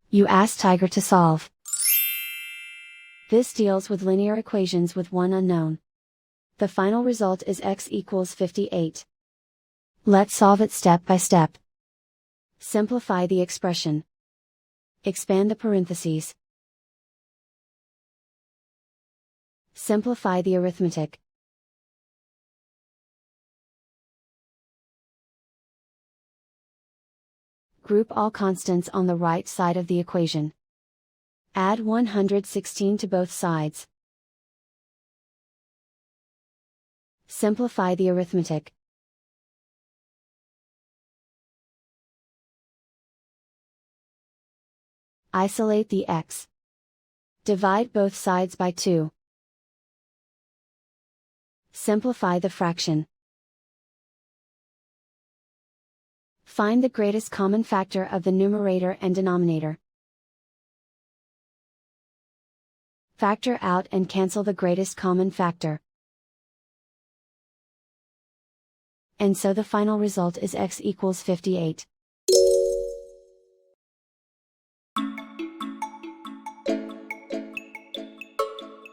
You ask Tiger to solve. This deals with linear equations with one unknown. The final result is x equals 58. Let's solve it step by step. Simplify the expression. Expand the parentheses. Simplify the arithmetic. Group all constants on the right side of the equation. Add 116 to both sides. Simplify the arithmetic. Isolate the x. Divide both sides by 2. Simplify the fraction. Find the greatest common factor of the numerator and denominator. Factor out and cancel the greatest common factor. And so the final result is x equals 58.